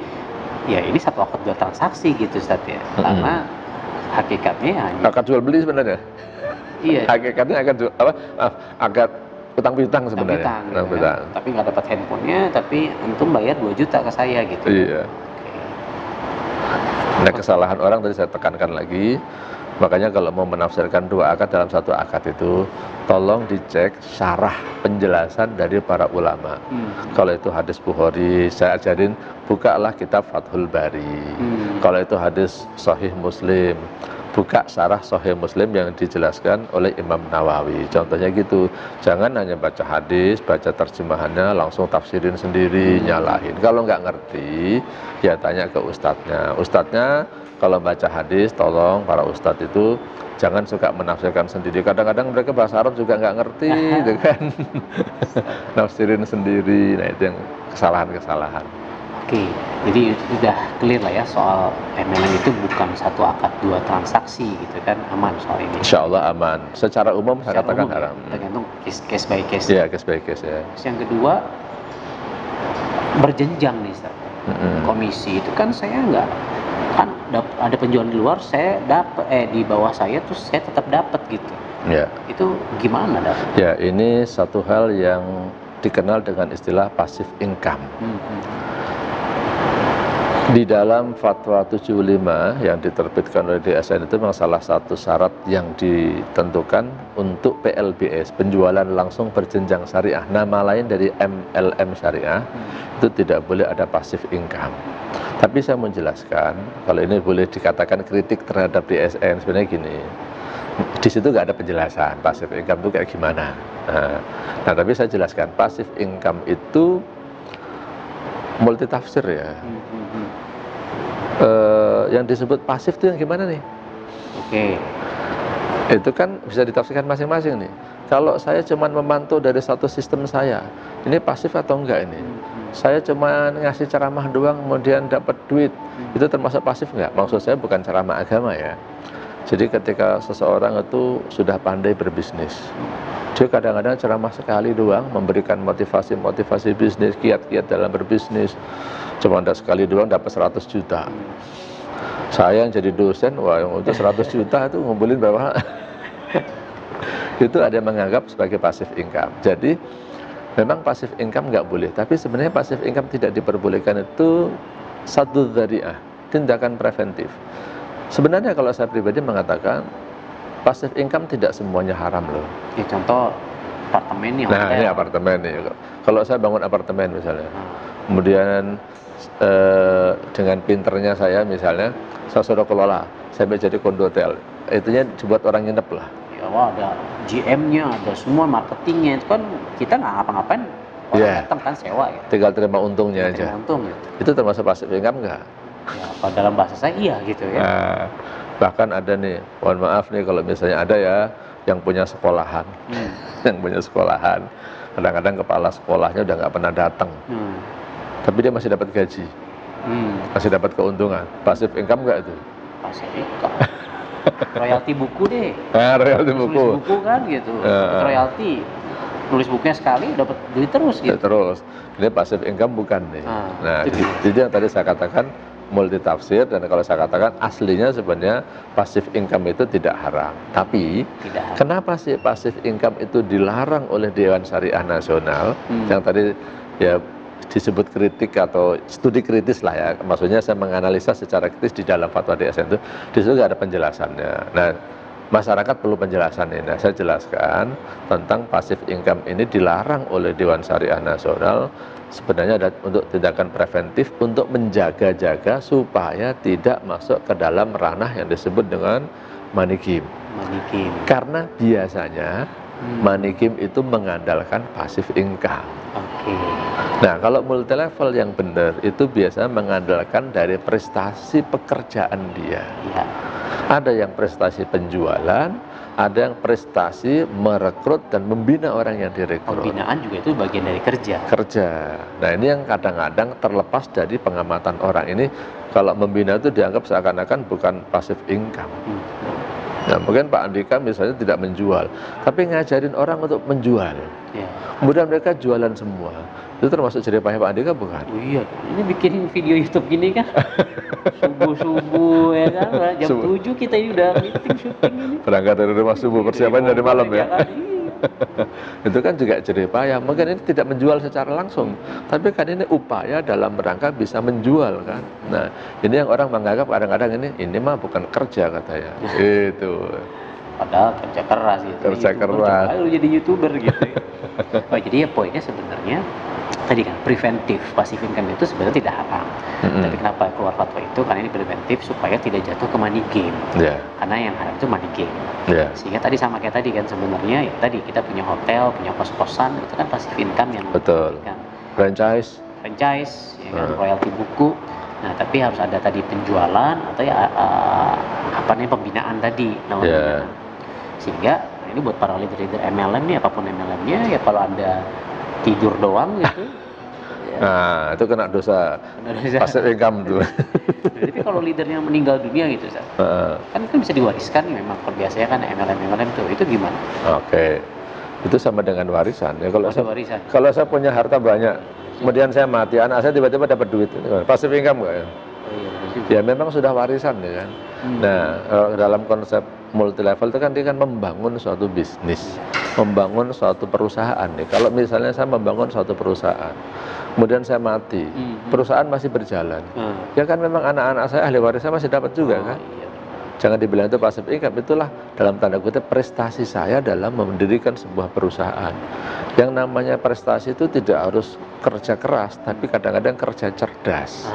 ya ini satu akad 2 transaksi gitu Ustaz ya. Karena hakikatnya hanya Akad jual beli sebenarnya. iya, Hakikatnya akad akad utang piutang sebenarnya. utang, Utang gitu piutang. kan. Tapi nggak dapat handphonenya, tapi antum bayar 2 juta ke saya gitu. Iya. Nah kesalahan orang tadi saya tekankan lagi. Makanya kalau mau menafsirkan 2 akad dalam 1 akad itu, tolong dicek syarah penjelasan dari para ulama. Kalau itu hadis Bukhari, saya ajarin bukalah kitab Fathul Bari. Kalau itu hadis Sahih Muslim, buka syarah Sahih Muslim yang dijelaskan oleh Imam Nawawi. Contohnya gitu, jangan hanya baca hadis, baca terjemahannya, langsung tafsirin sendiri, nyalahin. Kalau nggak ngerti, ya tanya ke ustadznya. Ustadznya kalau baca hadis, tolong para ustadz itu jangan suka menafsirkan sendiri. Kadang-kadang mereka bahasa Arab juga nggak ngerti, gitu kan? Nafsirin sendiri, nah itu yang kesalahan-kesalahan. Oke, jadi sudah clear lah ya soal MLM itu bukan satu akad 2 transaksi gitu kan, aman soal ini. Insya Allah aman. Secara umum saya katakan umum, haram. Ya, tergantung case by case. Iya, case by case ya. Terus yang kedua berjenjang nih Ustaz. Komisi itu kan saya nggak kan ada penjualan di luar, saya dapat di bawah saya terus saya tetap dapat gitu. Ya. Itu gimana dapat? Ya, ini satu hal yang dikenal dengan istilah passive income. Di dalam Fatwa 75 yang diterbitkan oleh DSN itu memang salah satu syarat yang ditentukan untuk PLBS, penjualan langsung berjenjang syariah, nama lain dari MLM syariah, itu tidak boleh ada passive income. Tapi saya menjelaskan, kalau ini boleh dikatakan kritik terhadap DSN, sebenarnya gini, di situ nggak ada penjelasan passive income itu kayak gimana. Nah, tapi saya jelaskan, passive income itu multi tafsir ya. Yang disebut pasif itu yang gimana nih? Oke. Itu kan bisa ditafsirkan masing-masing nih. Kalau saya cuma memantau dari satu sistem saya, ini pasif atau enggak ini? Saya cuma ngasih ceramah doang, kemudian dapat duit, itu termasuk pasif enggak? Maksud saya bukan ceramah agama ya. Jadi ketika seseorang itu sudah pandai berbisnis, dia kadang-kadang ceramah sekali doang, memberikan motivasi bisnis, kiat-kiat dalam berbisnis, cuma ada sekali doang dapat 100 juta. Saya yang jadi dosen, wah yang untuk 100 juta itu ngumpulin berapa? Itu ada yang menganggap sebagai passive income. Jadi memang passive income nggak boleh, tapi sebenarnya passive income tidak diperbolehkan itu satu dzari'ah, tindakan preventif. Sebenarnya kalau saya pribadi mengatakan passive income tidak semuanya haram loh. Ya contoh apartemen nih. Nah ini apartemen nih. Kalau saya bangun apartemen misalnya, kemudian dengan pinternya saya misalnya, saya sudah kelola, saya menjadi kondotel, itunya dibuat orang nginep lah. Ya wah, ada GM-nya, ada semua marketingnya, itu kan kita nggak ngapa-ngapain, orang datang kan sewa ya. Tinggal terima untungnya aja. Untung gitu. Itu termasuk passive income nggak? Ya, kalau dalam bahasa saya iya gitu ya. Nah, bahkan ada nih, mohon maaf nih kalau misalnya ada ya yang punya sekolahan, yang punya sekolahan, kadang-kadang kepala sekolahnya udah nggak pernah datang, tapi dia masih dapat gaji, masih dapat keuntungan. Passive income nggak itu? Passive income. Royalti buku deh. Nah, royalti buku. Nulis buku kan gitu. Royalti. Nulis bukunya sekali dapat duit terus gitu. Terus. Ini passive income bukan nih. Nah, jadi yang tadi saya katakan multi tafsir, dan kalau saya katakan aslinya sebenarnya passive income itu tidak haram. Tapi kenapa sih passive income itu dilarang oleh Dewan Syariah Nasional? Yang tadi ya disebut kritik atau studi kritis lah ya, maksudnya saya menganalisa secara kritis di dalam fatwa DSN itu, di situ nggak ada penjelasannya. Nah, masyarakat perlu penjelasan ini. Nah, saya jelaskan tentang passive income ini dilarang oleh Dewan Syariah Nasional, sebenarnya ada untuk tindakan preventif untuk menjaga-jaga supaya tidak masuk ke dalam ranah yang disebut dengan money game. Karena biasanya money game itu mengandalkan passive income. Nah, kalau multi level yang benar itu biasanya mengandalkan dari prestasi pekerjaan dia. Ada yang prestasi penjualan, ada yang prestasi, merekrut dan membina orang yang direkrut. Pembinaan juga itu bagian dari kerja. Kerja. Nah ini yang kadang-kadang terlepas dari pengamatan orang. Ini kalau membina itu dianggap seakan-akan bukan passive income. Nah mungkin Pak Andika misalnya tidak menjual, tapi ngajarin orang untuk menjual. Ya. Kemudian mereka jualan semua. Itu termasuk jerih payah Pak Andika bukan? Oh iya, ini bikin video YouTube gini kan subuh-subuh ya kan, jam 7 kita ini udah meeting syuting ini. Berangkat dari rumah subuh, persiapan dari malam ya. Kan, iya. Itu kan juga jerih payah. Mungkin ini tidak menjual secara langsung, tapi kan ini upaya dalam rangka bisa menjual kan. Nah, ini yang orang menganggap kadang-kadang ini mah bukan kerja katanya. Itu. Padahal kerja keras gitu. Kerja keras. Lu jadi YouTuber gitu. Oh, jadi ya poinnya sebenarnya tadi kan preventif, passive income itu sebenarnya tidak haram. Tapi kenapa keluar fatwa itu? Karena ini preventif supaya tidak jatuh ke money game. Yeah. Karena yang haram itu money game. Yeah. Sehingga tadi sama kayak tadi kan sebenarnya ya, tadi kita punya hotel, punya kos-kosan, itu kan passive income yang betul. Kan. Franchise, ya kan, royalti buku. Nah, tapi harus ada tadi penjualan atau ya apa namanya pembinaan tadi namanya. Sehingga ini buat para leader-leader MLM nih, apapun MLM-nya ya kalau Anda tidur doang gitu. Ya. Nah, itu kena dosa. Passive income tuh. Tapi kalau leadernya meninggal dunia gitu, kan bisa diwariskan memang. Biasanya kan MLM tuh itu gimana? Oke. Itu sama dengan warisan. Ya kalau warisan. Kalau saya punya harta banyak, kemudian saya mati, anak saya tiba-tiba dapat duit. Passive income nggak ya? Ya memang sudah warisan ya kan. Nah, dalam konsep multi level itu kan dia kan membangun suatu bisnis, membangun suatu perusahaan nih. Kalau misalnya saya membangun suatu perusahaan, kemudian saya mati, perusahaan masih berjalan. Ya kan memang anak-anak saya ahli warisnya masih dapat juga kan. Iya. Jangan dibilang itu passive income, itulah dalam tanda kutip prestasi saya dalam mendirikan sebuah perusahaan. Yang namanya prestasi itu tidak harus kerja keras, tapi kadang-kadang kerja cerdas.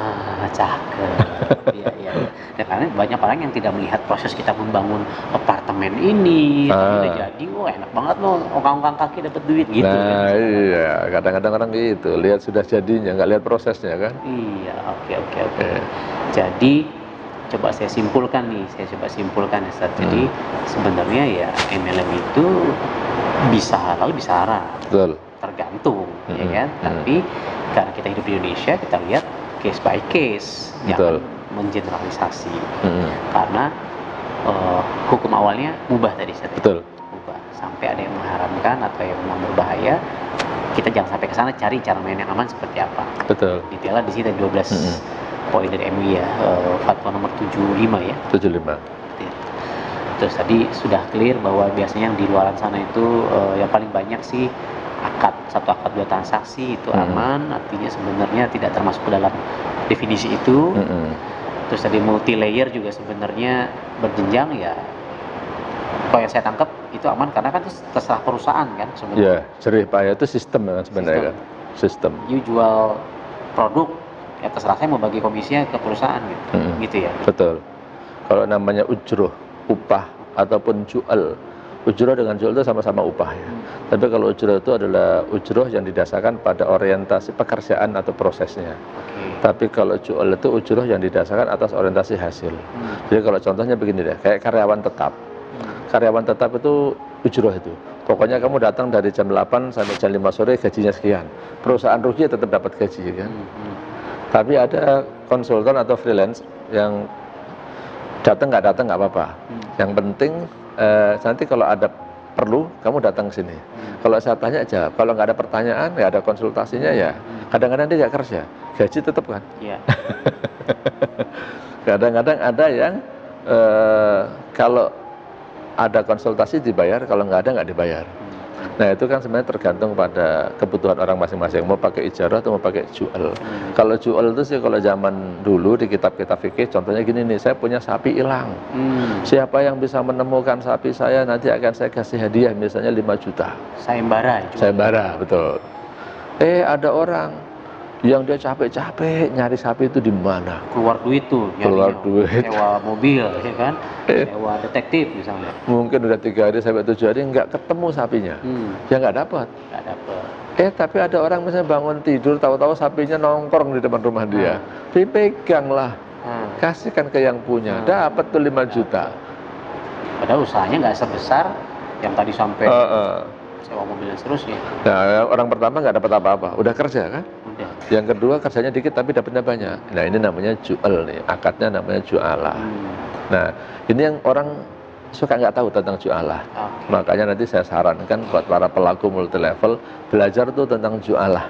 Cakep. Iya. Ya, karena banyak orang yang tidak melihat proses kita membangun apartemen ini, udah jadi, wah enak banget loh, ongkang-ongkang kaki dapat duit gitu. Nah kan, iya, kadang-kadang orang gitu, lihat sudah jadinya, nggak lihat prosesnya kan. Iya, oke. Jadi coba saya simpulkan ya Ustaz. Jadi sebenarnya ya MLM itu bisa halal bisa haram. Betul. Tergantung, ya kan. Tapi karena kita hidup di Indonesia, kita lihat case by case, jangan mengeneralisasi. Karena hukum awalnya mubah tadi Ustaz. Betul. Mubah. Sampai ada yang mengharamkan atau yang memang berbahaya, kita jangan sampai ke sana, cari cara main yang aman seperti apa. Betul. Detailnya di sini 12 poin dari MUI ya, fatwa nomor 75 ya. 75. Terus tadi sudah clear bahwa biasanya yang di luaran sana itu yang paling banyak sih satu akad 2 transaksi itu aman, artinya sebenarnya tidak termasuk ke dalam definisi itu. Terus tadi multi layer juga sebenarnya berjenjang ya. Kalau yang saya tangkap itu aman karena kan itu terserah perusahaan kan sebenarnya. Ya, jerih payah itu sistem kan sebenarnya kan. Sistem. You jual produk ya terserah saya mau bagi komisinya ke perusahaan gitu. Gitu ya. Betul. Kalau namanya ujroh, upah ataupun jual. Ujroh dengan jual itu sama-sama upah ya. Tapi kalau ujroh itu adalah ujroh yang didasarkan pada orientasi pekerjaan atau prosesnya. Tapi kalau jual itu ujroh yang didasarkan atas orientasi hasil. Jadi kalau contohnya begini deh, kayak karyawan tetap. Karyawan tetap itu ujroh itu. Pokoknya kamu datang dari jam 8 sampai jam 5 sore gajinya sekian. Perusahaan rugi tetap dapat gaji kan. Tapi ada konsultan atau freelance yang datang nggak apa-apa. Yang penting nanti kalau ada perlu kamu datang ke sini. Kalau saya tanya jawab. Kalau nggak ada pertanyaan, nggak ada konsultasinya ya. Kadang-kadang dia nggak kerja, gaji tetap kan. Iya. Kadang-kadang ada yang kalau ada konsultasi dibayar, kalau nggak ada nggak dibayar. Nah itu kan sebenarnya tergantung pada kebutuhan orang masing-masing, mau pakai ijarah atau mau pakai jual. Kalau jual itu sih kalau zaman dulu di kitab-kitab fikih, contohnya gini nih, saya punya sapi hilang. Siapa yang bisa menemukan sapi saya nanti akan saya kasih hadiah misalnya 5 juta. Sayembara, betul. Ada orang yang dia capek-capek nyari sapi itu di mana? Keluar duit tuh, keluar duit, sewa mobil, ya kan? Sewa detektif misalnya. Mungkin udah 3 hari sampai 7 hari nggak ketemu sapinya, ya nggak dapat. Tapi ada orang misalnya bangun tidur, tahu-tahu sapinya nongkrong di depan rumah dia, dipeganglah, kasihkan ke yang punya, dapat tuh 5 juta. Padahal usahanya nggak sebesar yang tadi sampai sewa mobil dan seterusnya. Nah, orang pertama nggak dapat apa-apa, udah kerja kan? Udah. Yang kedua kerjanya dikit tapi dapatnya banyak. Nah ini namanya jual nih, akadnya namanya jualah. Nah ini yang orang suka nggak tahu tentang jualah. Makanya nanti saya sarankan buat para pelaku multi level belajar tuh tentang jualah.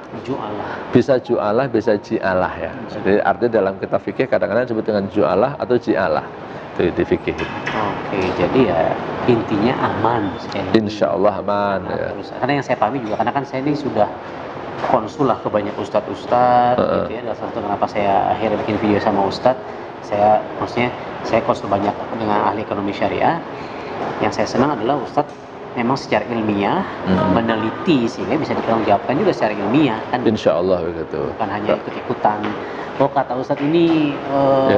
Bisa jualah, bisa jialah ya. Jadi artinya dalam kitab fikih kadang-kadang disebut dengan jualah atau jialah. Itu di fikih. Oke, jadi ya intinya aman. Insya Allah aman. Nah, Ya. karena yang saya pahami juga, karena kan saya ini sudah konsul lah ke banyak ustadz-ustadz gitu ya. Dan salah satu kenapa saya akhirnya bikin video sama ustadz, maksudnya saya konsul banyak dengan ahli ekonomi syariah. Yang saya senang adalah ustadz memang secara ilmiah meneliti sehingga bisa dipertanggungjawabkan juga secara ilmiah kan. Insya Allah begitu. Bukan hanya ikut-ikutan. Oh kata ustadz ini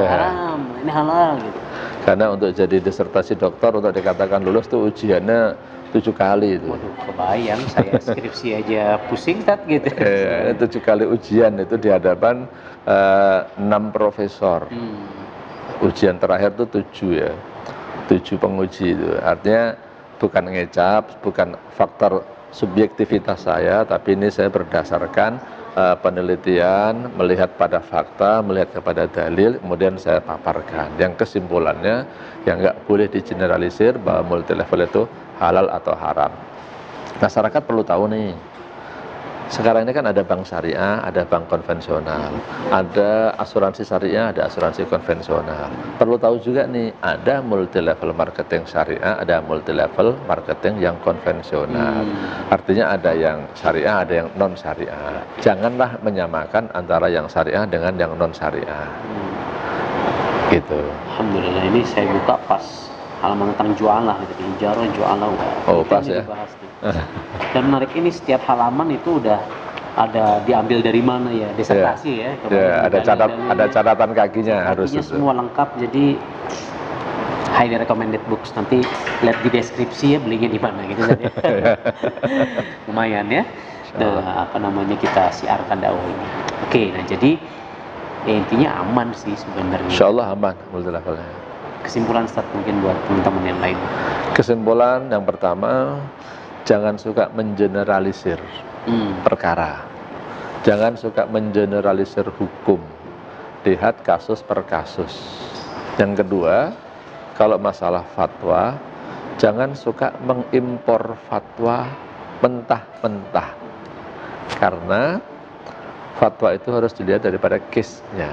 haram, ini halal gitu. Karena untuk jadi disertasi dokter untuk dikatakan lulus tuh ujiannya 7 kali itu. Waduh, kebayang saya skripsi aja pusing tat gitu. 7 kali ujian itu di hadapan 6 profesor. Ujian terakhir tuh 7 ya. 7 penguji itu. Artinya bukan ngecap, bukan faktor subjektivitas saya, tapi ini saya berdasarkan penelitian, melihat pada fakta, melihat kepada dalil, kemudian saya paparkan. Yang kesimpulannya, yang nggak boleh digeneralisir bahwa multi level itu halal atau haram. Masyarakat perlu tahu nih, sekarang ini kan ada bank syariah, ada bank konvensional, ada asuransi syariah, ada asuransi konvensional. Perlu tahu juga nih, ada multi level marketing syariah, ada multi level marketing yang konvensional. Artinya ada yang syariah, ada yang non syariah. Janganlah menyamakan antara yang syariah dengan yang non syariah. Gitu. Alhamdulillah, ini saya buka pas halaman tentang jualah gitu, ijarah jualah. Oh pas ya. Dan menarik, ini setiap halaman itu udah ada diambil dari mana ya, disertasi ya. Ada catatan kakinya harus itu. Semua lengkap, jadi highly recommended books. Nanti lihat di deskripsi ya belinya di mana gitu saja. Lumayan ya. Kita siarkan dakwah ini. Oke, nah jadi ya intinya aman sih sebenarnya. Insya Allah aman multi levelnya. Kesimpulan Ustaz mungkin buat teman-teman yang lain. Kesimpulan yang pertama, jangan suka mengeneralisir perkara. Jangan suka mengeneralisir hukum. Lihat kasus per kasus. Yang kedua, kalau masalah fatwa, jangan suka mengimpor fatwa mentah-mentah. Karena fatwa itu harus dilihat daripada case-nya.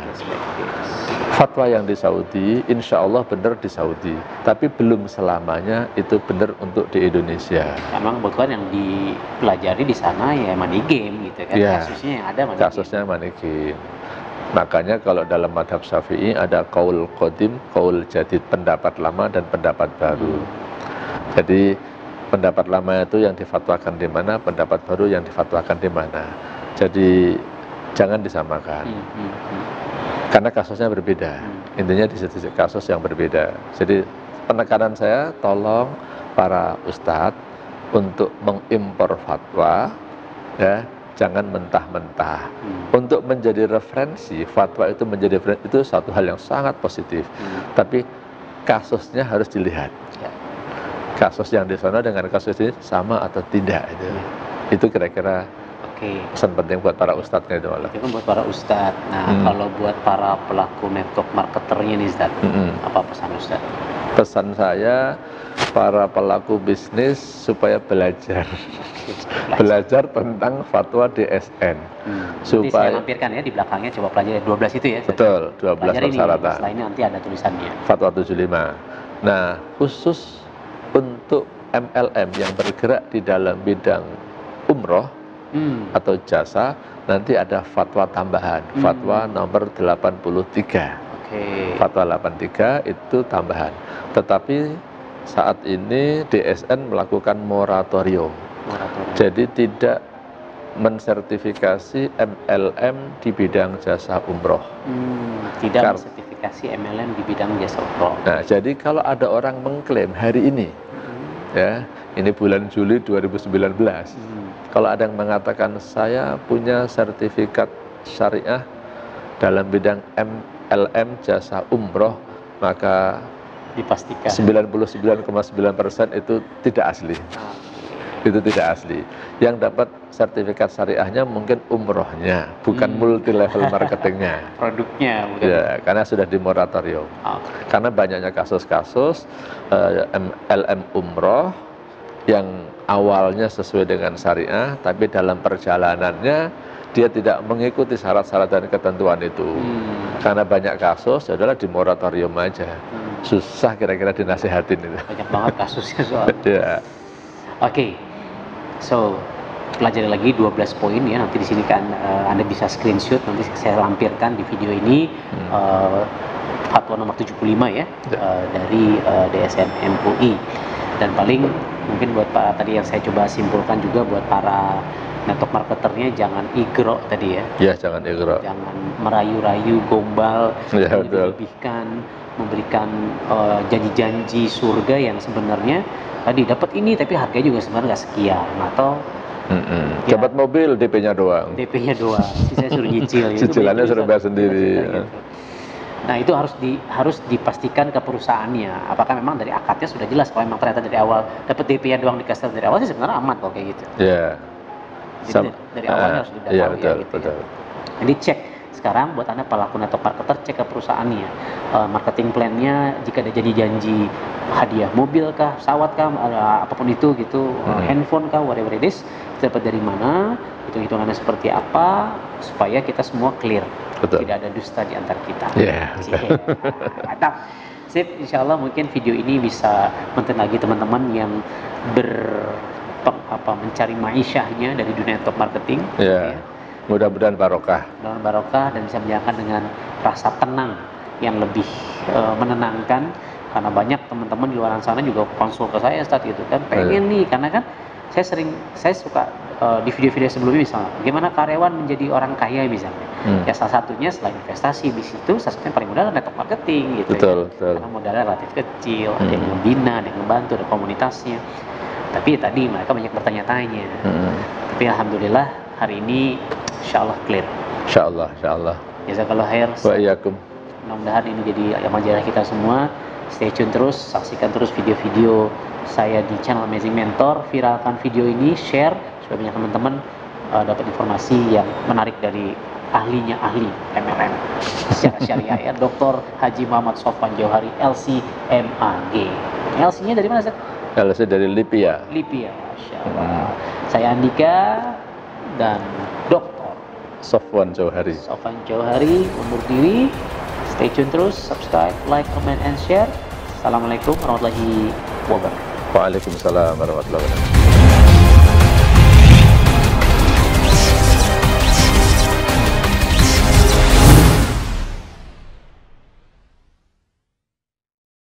Fatwa yang di Saudi, insya Allah benar di Saudi, tapi belum selamanya itu benar untuk di Indonesia. Emang bukan yang dipelajari di sana ya money game gitu kan, ya, kasusnya yang ada money game. Makanya kalau dalam madhab Syafi'i ada qaul qadim, qaul jadid, pendapat lama dan pendapat baru. Jadi pendapat lama itu yang difatwakan di mana, pendapat baru yang difatwakan di mana. Jadi jangan disamakan. Karena kasusnya berbeda. Intinya di situ kasus yang berbeda. Jadi penekanan saya, tolong para ustadz untuk mengimpor fatwa, ya, jangan mentah-mentah. Untuk menjadi referensi, fatwa itu menjadi referensi, itu satu hal yang sangat positif. Tapi kasusnya harus dilihat. Kasus yang di sana dengan kasus ini sama atau tidak itu. Itu kira-kira pesan penting buat para ustadz gitu malah. Itu buat para ustadz. Nah, kalau buat para pelaku network marketernya nih Ustadz, apa pesan Ustadz? Pesan saya, para pelaku bisnis supaya belajar. Belajar tentang fatwa DSN. Supaya saya lampirkan ya di belakangnya, coba pelajari 12 itu ya. Betul, 12 persyaratan. Setelah ini nanti ada tulisannya. Fatwa 75. Nah, khusus untuk MLM yang bergerak di dalam bidang umroh atau jasa, nanti ada fatwa tambahan, fatwa nomor 83. Fatwa 83 itu tambahan. Tetapi saat ini DSN melakukan moratorium. Jadi tidak mensertifikasi MLM di bidang jasa umroh. Tidak mensertifikasi MLM di bidang jasa umroh. Nah, jadi kalau ada orang mengklaim hari ini, ya, ini bulan Juli 2019, kalau ada yang mengatakan saya punya sertifikat syariah dalam bidang MLM jasa umroh, maka Dipastikan. 99,9% itu tidak asli. Itu tidak asli. Yang dapat sertifikat syariahnya mungkin umrohnya, bukan multi level marketingnya. Produknya bukan. Ya, karena sudah di moratorium. Karena banyaknya kasus-kasus LM umroh yang awalnya sesuai dengan syariah, tapi dalam perjalanannya dia tidak mengikuti syarat-syarat dan ketentuan itu. Karena banyak kasus, ya adalah di moratorium aja. Susah kira-kira dinasihatin itu. Banyak banget kasusnya soal. Ya. Oke. So, pelajari lagi 12 poin ya. Nanti di sini kan Anda bisa screenshot, nanti saya lampirkan di video ini fatwa nomor 75 ya, dari DSM MUI. Dan paling mungkin buat para tadi yang saya coba simpulkan juga buat para network marketernya, jangan igro tadi ya. Ya, jangan igro. Jangan merayu-rayu, gombal, ya, memberikan janji-janji surga yang sebenarnya tadi dapat ini tapi harganya juga sebenarnya nggak sekian, atau ya, dapat mobil DP-nya doang. DP-nya doang, sisanya suruh nyicil. Cicilannya suruh bayar sendiri. Gitu. Nah itu harus dipastikan ke perusahaannya. Apakah memang dari akadnya sudah jelas? Kalau memang ternyata dari awal dapat DP-nya doang dikasih dari awal sih sebenarnya aman kalau kayak gitu. Iya. Jadi dari awalnya harus sudah tahu betul, ya. Gitu betul. Ya. Jadi cek sekarang buat Anda pelaku atau marketer, cek ke perusahaannya, marketing plan-nya, jika ada janji hadiah mobil kah, pesawat kah, apapun itu gitu, handphone kah, whatever it is, dapat dari mana, hitung-hitungannya seperti apa, supaya kita semua clear. Betul. Tidak ada dusta di antara kita. Yeah. Mantap. Sip, insya Allah mungkin video ini bisa lagi teman-teman yang mencari maisyahnya dari dunia top marketing. Yeah. Ya. Mudah-mudahan barokah. Mudah-mudahan barokah dan bisa menjalankan dengan rasa tenang yang lebih menenangkan, karena banyak teman-teman di luar sana juga konsul ke saya saat itu kan pengen nih, karena kan saya suka di video-video sebelumnya misalnya bagaimana karyawan menjadi orang kaya misalnya. Ya salah satunya selain investasi di situ, salah satunya paling mudah adalah network marketing gitu. Betul, ya. betul. Karena modalnya relatif kecil, ada yang membina, ada yang membantu, ada komunitasnya. Tapi tadi mereka banyak bertanya-tanya. Tapi alhamdulillah hari ini insyaallah clear. Insyaallah. Jazakallah khair. Wa iyyakum. Mudah-mudahan ini jadi amal jariah kita semua. Stay tune terus, saksikan terus video-video saya di channel Amazing Mentor. Viralkan video ini, share supaya banyak teman-teman dapat informasi yang menarik dari ahlinya ahli MLM secara syariah ya, Dr. Haji Muhammad Sofwan Johari LC-MAG. LC-nya dari mana, Ustaz? LC dari Lipia. Lipia, Masya Allah. Saya Andika dan Dr. Sofwan Johari. Sofwan Johari undur diri. Stay tune terus, subscribe, like, comment, and share. Assalamualaikum warahmatullahi wabarakatuh. Waalaikumsalam warahmatullahi wabarakatuh.